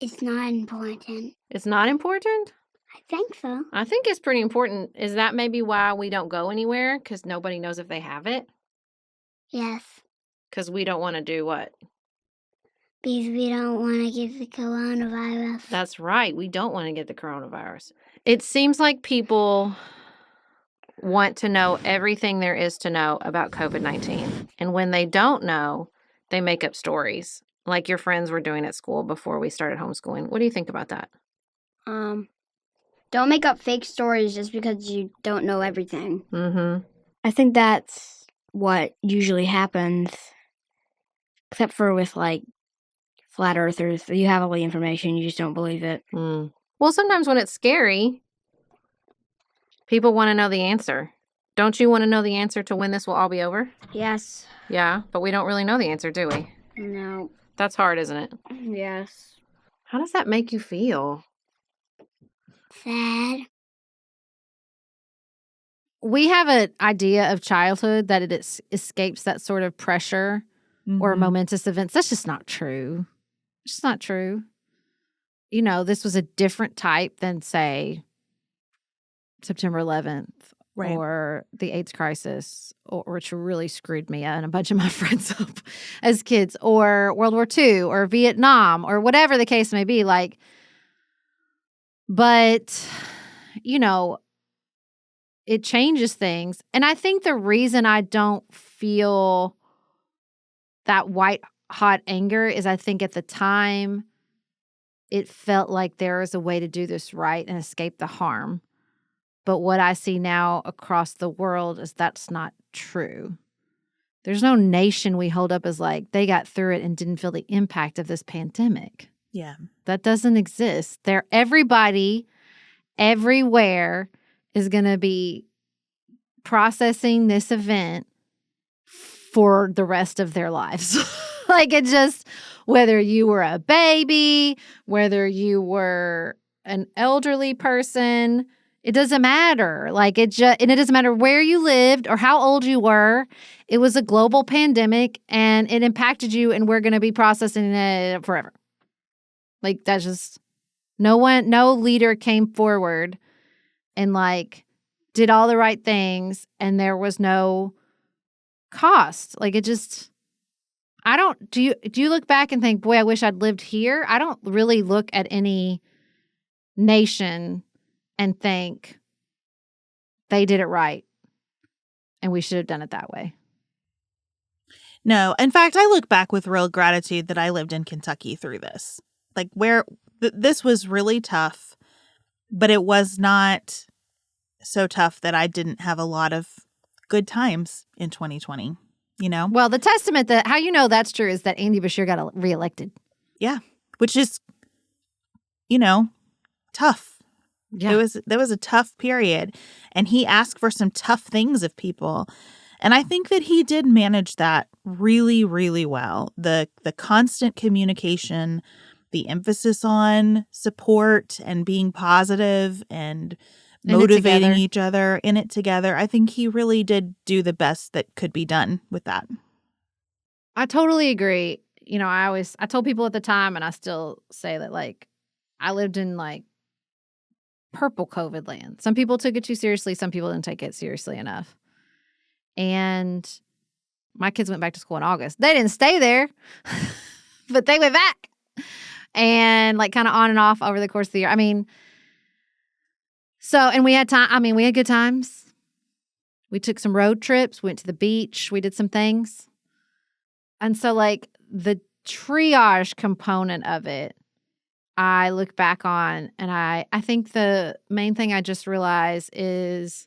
It's not important. It's not important? I think so. I think it's pretty important. Is that maybe why we don't go anywhere? Because nobody knows if they have it? Yes. Because we don't want to do what? Because we don't want to get the coronavirus. That's right. We don't want to get the coronavirus. It seems like people want to know everything there is to know about COVID-19. And when they don't know, they make up stories like your friends were doing at school before we started homeschooling. What do you think about that? Don't make up fake stories just because you don't know everything. Mm-hmm. I think that's what usually happens, except for with flat earthers. You have all the information, you just don't believe it. Well, sometimes when it's scary, people want to know the answer. Don't you want to know the answer to when this will all be over? Yes. Yeah, but we don't really know the answer, do we? No. That's hard, isn't it? Yes. How does that make you feel? Sad. We have an idea of childhood that it escapes that sort of pressure or momentous events. That's just not true. It's just not true. This was a different type than, say, September 11th Right. or the AIDS crisis, which really screwed me and a bunch of my friends up as kids, or World War II or Vietnam or whatever the case may be. Like, but, you know, it changes things. And I think the reason I don't feel that white hot anger is I think at the time it felt like there was a way to do this right and escape the harm. But what I see now across the world is that's not true. There's no nation we hold up as like they got through it and didn't feel the impact of this pandemic. Yeah. That doesn't exist. Everybody everywhere is going to be processing this event for the rest of their lives. Like it just, whether you were a baby, whether you were an elderly person, it doesn't matter. Like and it doesn't matter where you lived or how old you were. It was a global pandemic and it impacted you, and we're going to be processing it forever. Like that's just no leader came forward and like did all the right things, and there was no cost. Like it just, I don't, do you look back and think, boy, I wish I'd lived here? I don't really look at any nation and think they did it right and we should have done it that way. No. In fact, I look back with real gratitude that I lived in Kentucky through this. Like where this was really tough, but it was not so tough that I didn't have a lot of good times in 2020, you know? Well, the testament that how you know that's true is that Andy Beshear got reelected. Yeah. Which is, you know, tough. Yeah. There was a tough period, and he asked for some tough things of people. And I think that he did manage that really, really well. The constant communication, the emphasis on support and being positive and motivating each other in it together. I think he really did do the best that could be done with that. I totally agree. You know, I told people at the time, and I still say that, like, I lived in like purple COVID land. Some people took it too seriously. Some people didn't take it seriously enough. And my kids went back to school in August. They didn't stay there, but they went back. And like kind of on and off over the course of the year. I mean, and we had time. I mean, we had good times. We took some road trips, went to the beach. We did some things. And so like the triage component of it, I look back on, and I think the main thing I just realized is,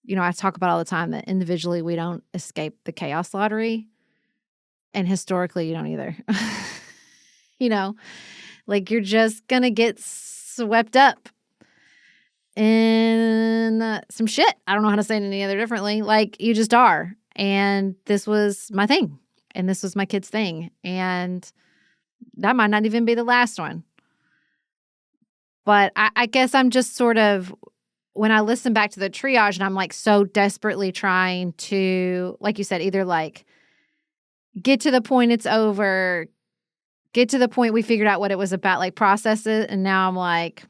you know, I talk about all the time that individually we don't escape the chaos lottery. And historically, you don't either. You know, like you're just going to get swept up in some shit. I don't know how to say it any other differently. Like you just are. And this was my thing. And this was my kid's thing. And that might not even be the last one. But I guess I'm just sort of, when I listen back to the triage and I'm like so desperately trying to, like you said, either like get to the point it's over, get to the point we figured out what it was about, like process it. And now I'm like,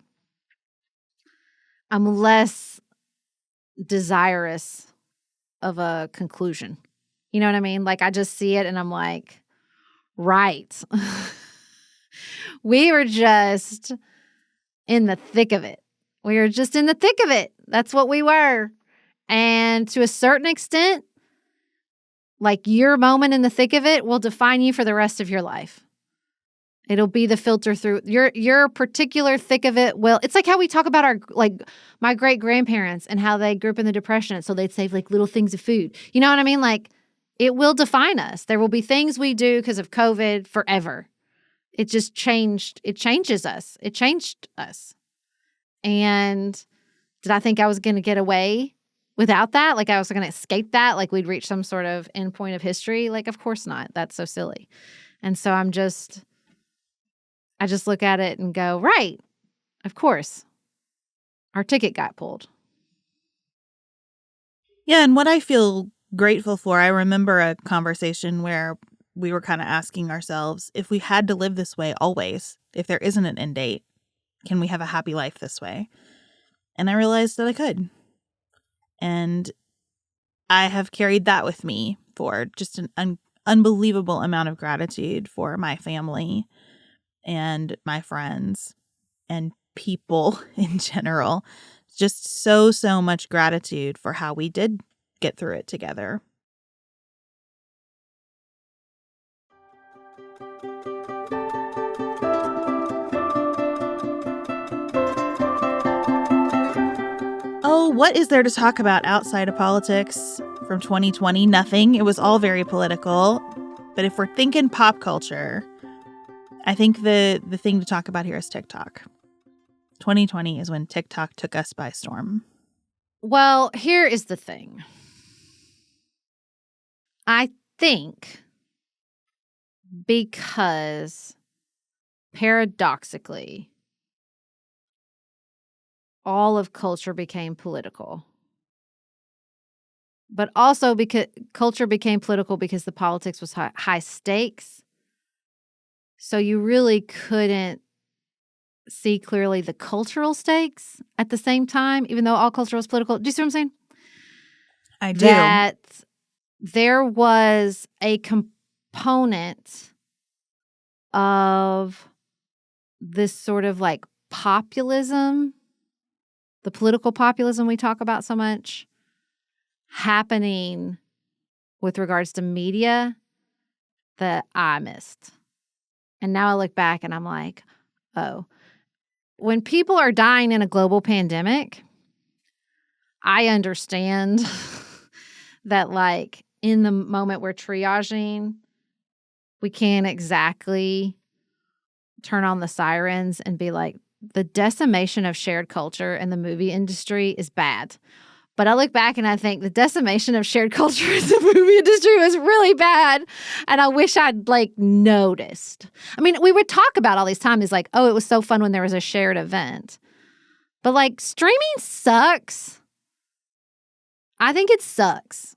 I'm less desirous of a conclusion. You know what I mean? Like I just see it and I'm like, right. We were just in the thick of it. We were just in the thick of it. That's what we were. And to a certain extent, like your moment in the thick of it will define you for the rest of your life. It'll be the filter through your particular thick of it. Well, it's like how we talk about our, like my great grandparents and how they grew up in the Depression. So they'd save like little things of food. You know what I mean? Like it will define us. There will be things we do because of COVID forever. It just changed. It changes us. It changed us. And did I think I was going to get away without that? Like I was going to escape that? Like we'd reach some sort of end point of history? Like, of course not. That's so silly. And so I just look at it and go, right, of course. Our ticket got pulled. Yeah, and what I feel grateful for, I remember a conversation where we were kind of asking ourselves, if we had to live this way always, if there isn't an end date, can we have a happy life this way? And I realized that I could. And I have carried that with me for just an unbelievable amount of gratitude for my family and my friends and people in general. Just so much gratitude for how we did get through it together. Oh, what is there to talk about outside of politics from 2020? Nothing. It was all very political. But if we're thinking pop culture, I think the thing to talk about here is TikTok. 2020 is when TikTok took us by storm. Well, here is the thing. I think because paradoxically, all of culture became political. But also because culture became political because the politics was high stakes. So you really couldn't see clearly the cultural stakes at the same time, even though all culture was political. Do you see what I'm saying? I do. That there was a component of this sort of like populism, the political populism we talk about so much, happening with regards to media that I missed. And now I look back and I'm like, oh, when people are dying in a global pandemic, I understand that like in the moment we're triaging, we can't exactly turn on the sirens and be like, the decimation of shared culture in the movie industry is bad. But I look back and I think the decimation of shared culture in the movie industry was really bad. And I wish I'd like noticed. I mean, we would talk about all these times like, oh, it was so fun when there was a shared event. But like streaming sucks. I think it sucks.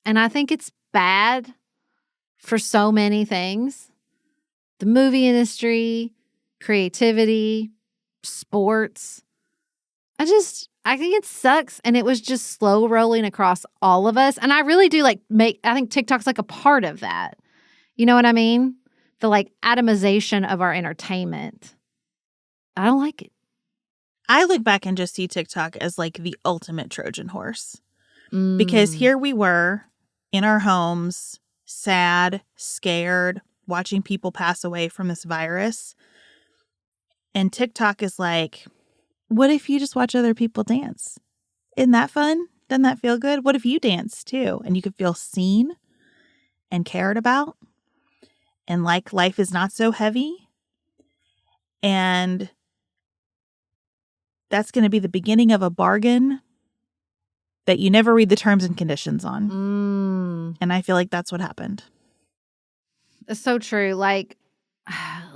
And I think it's bad for so many things. The movie industry, creativity, sports. I think it sucks, and it was just slow rolling across all of us. And I really do I think TikTok's like a part of that. You know what I mean? The like atomization of our entertainment. I don't like it. I look back and just see TikTok as like the ultimate Trojan horse. Because here we were in our homes, sad, scared, watching people pass away from this virus. And TikTok is like, what if you just watch other people dance? Isn't that fun? Doesn't that feel good? What if you dance too? And you could feel seen and cared about and like life is not so heavy. And that's going to be the beginning of a bargain that you never read the terms and conditions on. And I feel like that's what happened. It's so true. Like, I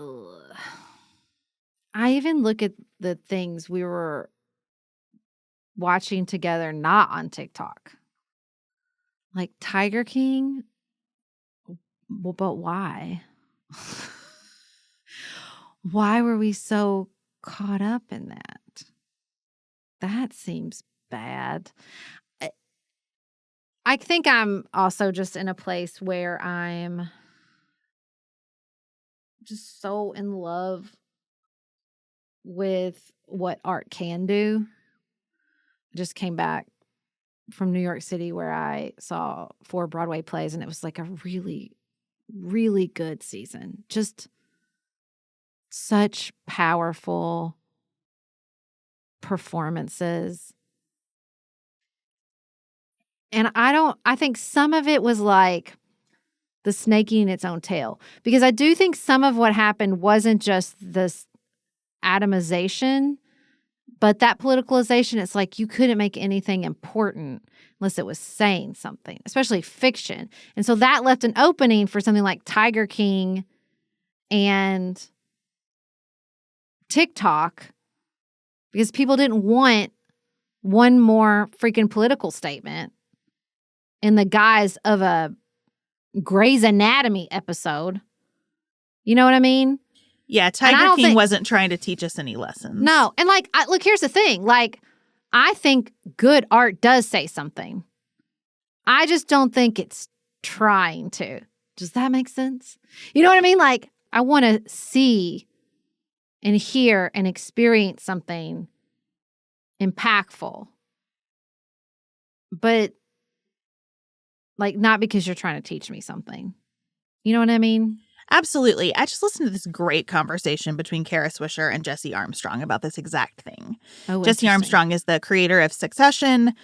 even look at the things we were watching together not on TikTok. Like Tiger King. Well, but why? Why were we so caught up in that? That seems bad. I think I'm also just in a place where I'm just so in love with what art can do. I just came back from New York City where I saw 4 Broadway plays, and it was like a really, really good season. Just such powerful performances. And I think some of it was like the snake eating its own tail, because I do think some of what happened wasn't just this atomization, but that politicalization. It's like you couldn't make anything important unless it was saying something, especially fiction. And so that left an opening for something like Tiger King and TikTok, because people didn't want one more freaking political statement in the guise of a Grey's Anatomy episode. You know what I mean? Yeah, Tiger King wasn't trying to teach us any lessons. No. And like, look, here's the thing. Like, I think good art does say something. I just don't think it's trying to. Does that make sense? You know what I mean? Like, I want to see and hear and experience something impactful. But, like, not because you're trying to teach me something. You know what I mean? Absolutely. I just listened to this great conversation between Kara Swisher and Jesse Armstrong about this exact thing. Oh, Jesse Armstrong is the creator of Succession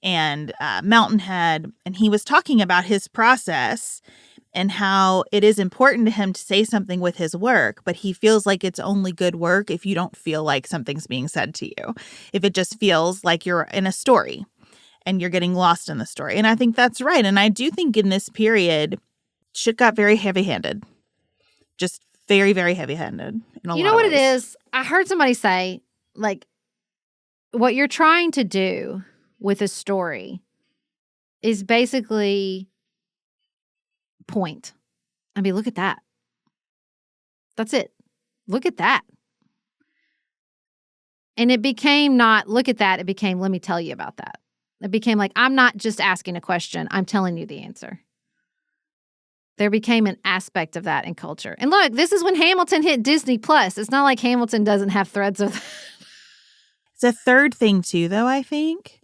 and Mountainhead, and he was talking about his process and how it is important to him to say something with his work, but he feels like it's only good work if you don't feel like something's being said to you, if it just feels like you're in a story and you're getting lost in the story. And I think that's right. And I do think in this period, shit got very heavy-handed. Just very, very heavy-handed in a lot of ways. You know what it is? I heard somebody say, like, what you're trying to do with a story is basically point. I mean, look at that. That's it. Look at that. And it became not, look at that. It became, let me tell you about that. It became like, I'm not just asking a question. I'm telling you the answer. There became an aspect of that in culture. And look, this is when Hamilton hit Disney Plus. It's not like Hamilton doesn't have threads of that. It's a third thing too, though, I think,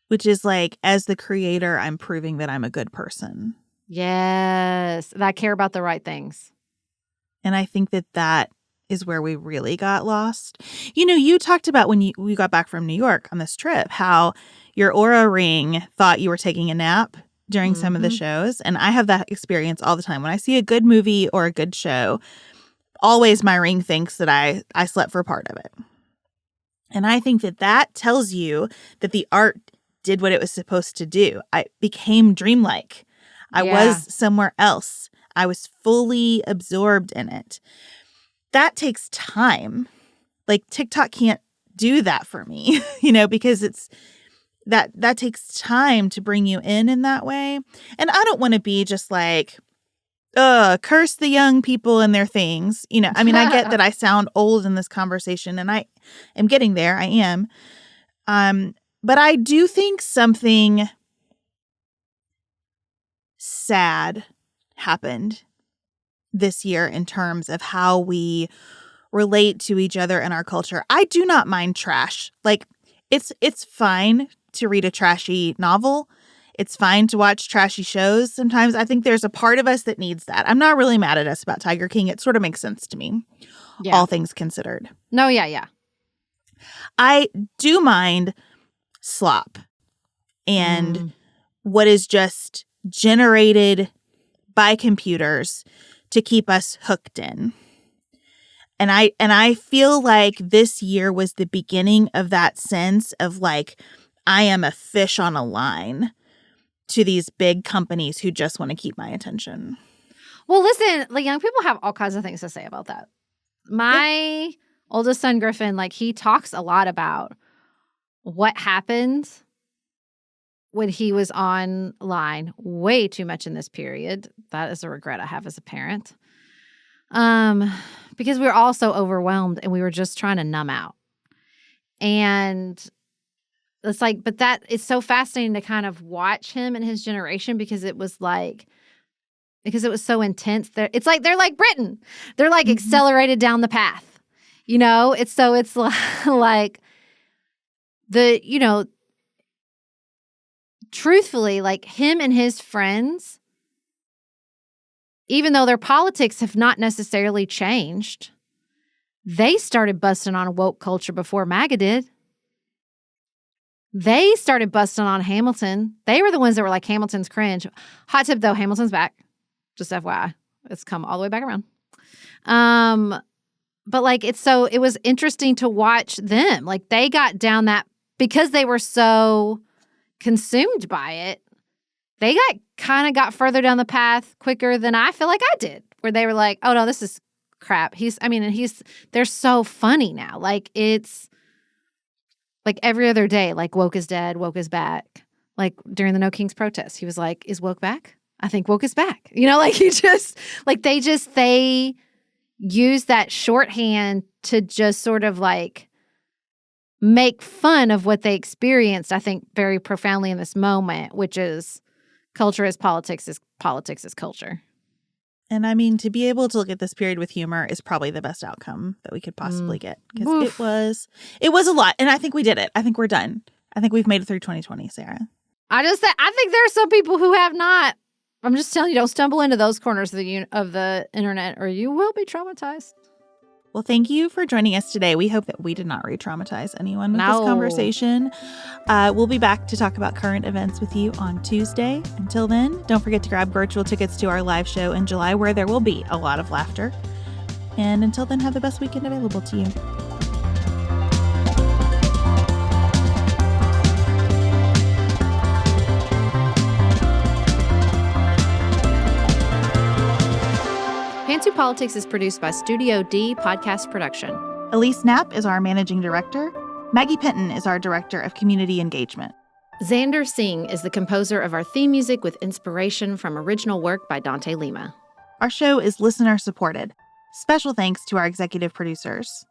which is like, as the creator, I'm proving that I'm a good person. Yes. That I care about the right things. And I think that that is where we really got lost. You know, you talked about when we got back from New York on this trip, how your Aura ring thought you were taking a nap during some of the shows. And I have that experience all the time. When I see a good movie or a good show, always my ring thinks that I slept for part of it. And I think that that tells you that the art did what it was supposed to do. I became dreamlike. I was somewhere else. I was fully absorbed in it. That takes time. Like, TikTok can't do that for me, you know, because it's that takes time to bring you in that way. And I don't want to be just like, curse the young people and their things. You know, I mean, I get that I sound old in this conversation, and I am getting there. I am. But I do think something sad happened this year in terms of how we relate to each other in our culture. I do not mind trash. Like, it's fine to read a trashy novel. It's fine to watch trashy shows sometimes. I think there's a part of us that needs that. I'm not really mad at us about Tiger King. It sort of makes sense to me, all things considered. No, yeah. I do mind slop and what is just generated by computers to keep us hooked in. And I feel like this year was the beginning of that sense of like, I am a fish on a line to these big companies who just want to keep my attention. Well, listen, like, young people have all kinds of things to say about that. My oldest son, Griffin, like, he talks a lot about what happened when he was online way too much in this period. That is a regret I have as a parent. Because we were all so overwhelmed and we were just trying to numb out. And it's like, but that it's so fascinating to kind of watch him and his generation because it was so intense. It's like, they're like Britain. They're like accelerated down the path, you know? It's like truthfully, like, him and his friends, even though their politics have not necessarily changed, they started busting on woke culture before MAGA did. They started busting on Hamilton. They were the ones that were like, Hamilton's cringe. Hot tip, though, Hamilton's back. Just FYI. It's come all the way back around. But like, it was interesting to watch them. Like, they got down that, because they were so consumed by it, they got further down the path quicker than I feel like I did, where they were like, oh no, this is crap. They're so funny now. Like, it's like every other day, like, woke is dead, woke is back. Like, during the No Kings protest, he was like, is woke back? I think woke is back. You know, like, they use that shorthand to just sort of like make fun of what they experienced, I think, very profoundly in this moment, which is culture is politics is culture. And I mean, to be able to look at this period with humor is probably the best outcome that we could possibly get. Because it was a lot. And I think we did it. I think we're done. I think we've made it through 2020, Sarah. I think there are some people who have not. I'm just telling you, don't stumble into those corners of the internet or you will be traumatized. Well, thank you for joining us today. We hope that we did not re-traumatize anyone with this conversation. We'll be back to talk about current events with you on Tuesday. Until then, don't forget to grab virtual tickets to our live show in July where there will be a lot of laughter. And until then, have the best weekend available to you. Pantsuit Politics is produced by Studio D Podcast Production. Elise Knapp is our managing director. Maggie Penton is our director of community engagement. Xander Singh is the composer of our theme music with inspiration from original work by Dante Lima. Our show is listener supported. Special thanks to our executive producers: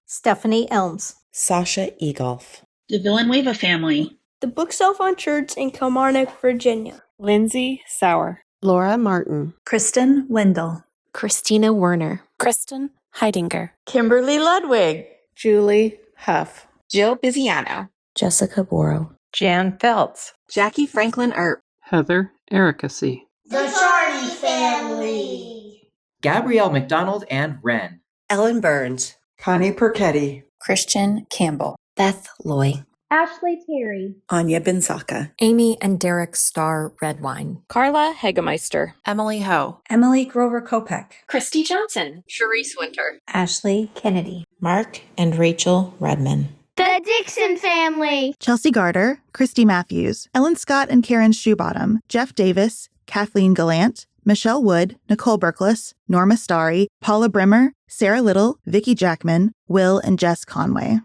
Stephanie Elms, Sasha Egolf, the Villanueva family, the Bookshelf on Church in Kilmarnock, Virginia, Lindsay Sauer, Laura Martin, Kristen Wendell, Christina Werner, Kristen Heidinger, Kimberly Ludwig, Julie Huff, Jill Biziano, Jessica Borrow, Jan Feltz, Jackie Franklin Earp, Heather Ericacy, the Charney family, Gabrielle McDonald and Wren, Ellen Burns, Connie Perchetti, Christian Campbell, Beth Loy, Ashley Terry, Anya Binsaka, Amy and Derek Starr Redwine, Carla Hegemeister, Emily Ho, Emily Grover Kopek, Christy Johnson, Sharice Winter, Ashley Kennedy, Mark and Rachel Redman. The Dixon family, Chelsea Garter, Christy Matthews, Ellen Scott and Karen Shoebottom, Jeff Davis, Kathleen Gallant, Michelle Wood, Nicole Berkles, Norma Starry, Paula Brimmer, Sarah Little, Vicki Jackman, Will and Jess Conway.